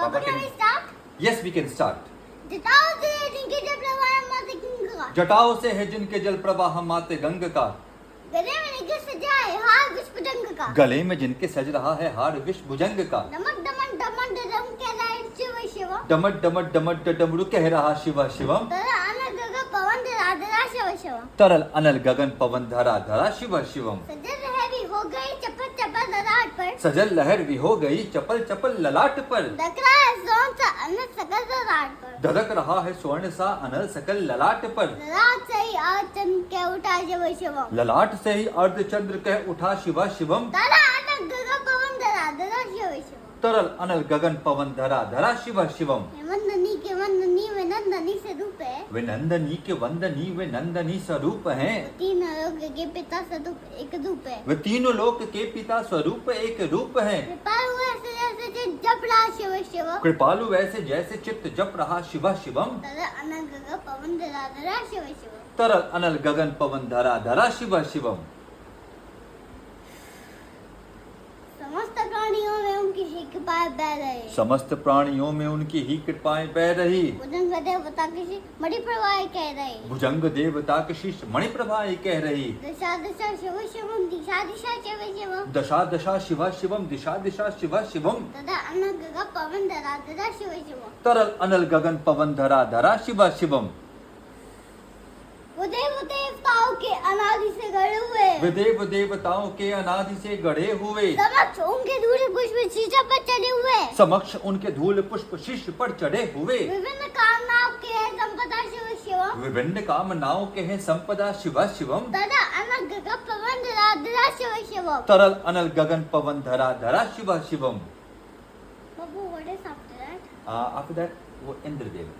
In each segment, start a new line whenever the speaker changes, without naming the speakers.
Papa, can we start?
Yes, we can start.
जटाओं से है जिनके जल प्रवाह माते गंगा का,
गले में जिनके सजा है हार विष भुजंग का,
गले में जिनके सज रहा है हार विष भुजंग का,
डमक डमक डमक डम के लाए शिव शिव,
डमट डमट डमट डमरू कह रहा शिव शिवम,
तरल अनल गगन पवन धरा धरा शिव शिव,
तरल अनल गगन पवन धरा धरा शिव शिवम,
सजल हैवी हो गई चपल चपल ललाट पर,
सजल लहर भी हो गई चपल चपल ललाट पर,
दकरा है सोन सा अनल सकल ललाट पर,
धड़क रहा है स्वर्ण सा अनल सकल ललाट पर,
ललाट से ही आज चंद के उठा शिव शिव,
ललाट से ही अर्धचंद्र कह उठा शिवा शिवम,
तरल अनल गगन पवन धरा धरा शिव शिव,
तरल अनल गगन पवन धरा धरा शिव शिवम,
वंदनी के वंदनी वे नंदनी से रूप है,
वे नंदनी के वंदनी वे नंदनी स्वरूप हैं,
तीन लोग के पिता स्वरूप एक रूप है,
वे तीनों लोक के पिता स्वरूप एक रूप हैं,
कृपालु ऐसे जैसे जप रहा शिव शिव,
कृपालु ऐसे जैसे चित्त जप रहा शिवा शिवम,
तरल अनल गगन पवन धरा धरा शिव शिव,
तरल अनल गगन पवन धरा धरा शिवा शिवम,
समस्त प्राणियों में उनकी ही कृपाएं बह रही,
समस्त प्राणियों में उनकी ही कृपाएं बह रही,
भुजंग देवता की मणि प्रवाह कह रही,
भुजंग देवता के शीश मणि प्रभाए कह रही,
दिशा दिशा शिव शिवम दिशा दिशा शिव शिवम,
दशा दशा शिवा शिवम दिशा दिशा शिवा शिवम,
तथा अनल गगन पवन धरा धरा शिव शिवम,
तरल अनल गगन पवन धरा धरा शिवा शिवम,
वो देवताओं के अनादि से गढ़े हुए,
वे देव देवताओं के अनादि से गढ़े हुए,
समक्ष उनके धूल पुष्प शीशा पर चढ़े हुए,
समक्ष उनके धूल पुष्प शीश पर चढ़े हुए,
विभिन्न कामनाओं के है संपदा शिव शिवम,
विभिन्न कामनाओं के हैं संपदा शिवा शिवम,
तथा अनल गगन पवन धरा धरा शिव शिवम,
तरल अनल गगन पवन धरा धरा शिवा शिवम।
बाबू what is after that?
After that वो इंद्रदेव,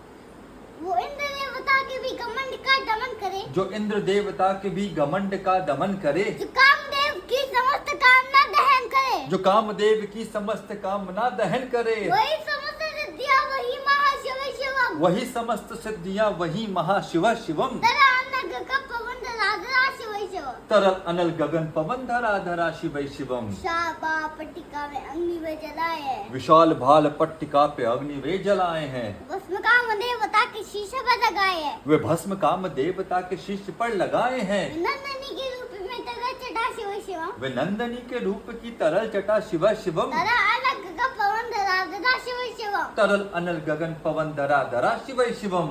वो इंद्र देवता के भी घमंड का दमन करे,
जो इंद्र देवता के भी घमंड का दमन करे,
जो कामदेव की समस्त कामना दहन करे,
जो कामदेव की समस्त कामना दहन करे,
वही समस्त सिद्धियां वही महाशिव शिवम,
वही समस्त सिद्धियां वही महाशिवा शिवम,
तथा अनल गगन पवन धरा धरा शिव शिवम,
तरल अनल गगन पवन धरा धरा शिव शिवम,
शाबा पट्टिका में अग्नि में जलाए है,
विशाल भाल पट्टिका पे अग्नि वे जलाए हैं,
भस्म काम देवता के शीशे पर लगाए है,
वे भस्म काम देवता के शीश पर लगाए हैं,
नंदनी के रूप में तरह चढ़ा शिव शिवम,
वे नंदनी के रूप की तरल जटा शिवा शिवम,
तथा अनल गगन पवन धरा धरा शिव शिवम,
तरल अनल गगन पवन धरा धरा शिव शिवम,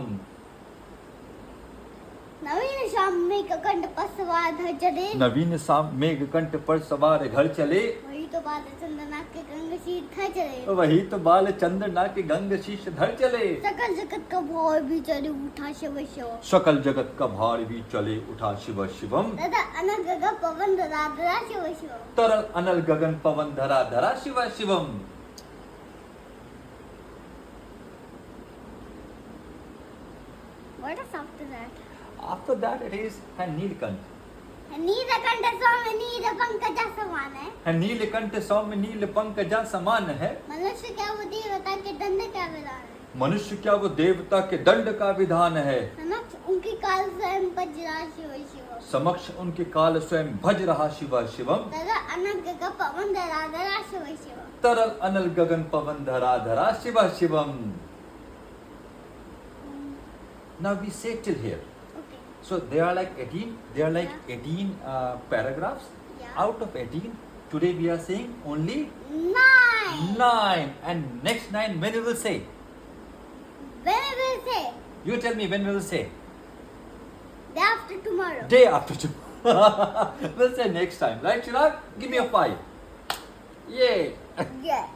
नवीन शाम में कंठ पर सवार धर चले,
नवीन साम मेघ कंठ पर सवार घर चले,
वही तो बात चंदना के गंग शीत धर चले,
वही तो बाल चंद्रना के गंग शीश धर चले,
सकल जगत का भार भी चले उठा शिव शिव,
सकल जगत का भार भी चले उठा शिव शिवम,
तथा अनल गगन पवन धरा धरा शिव शिव,
तरल अनल गगन पवन धरा धरा Shiv Shivam.
What is after that?
After that it is Neelkanth,
Neelkanth स्वामी नील पंकजा समान है,
नीलकंठ सौम्य नील पंकजा समान है,
मनुष्य क्या वो देवता के दंड का विधान है,
मनुष्य क्या वो देवता के दंड का विधान है,
समक्ष उनकी काल स्वयं बजरा शिव शिव,
समक्ष उनके काल स्वयं भज रहा शिवा शिवम,
तथा अनल गगन पवन धरा धरा शिव शिव,
तरल अनल गगन पवन धरा धरा शिवा Shivam. Now we say till here.
okay,
So there are like 18. There are like 18 paragraphs.
Yeah.
Out of 18, today we are saying only
9,
9. And next 9 when we will say?
when we will say
You tell me when we will say.
day after tomorrow,
Day after tomorrow. We'll say next time, right, Chirag? Give me a 5. Yay!
yeah.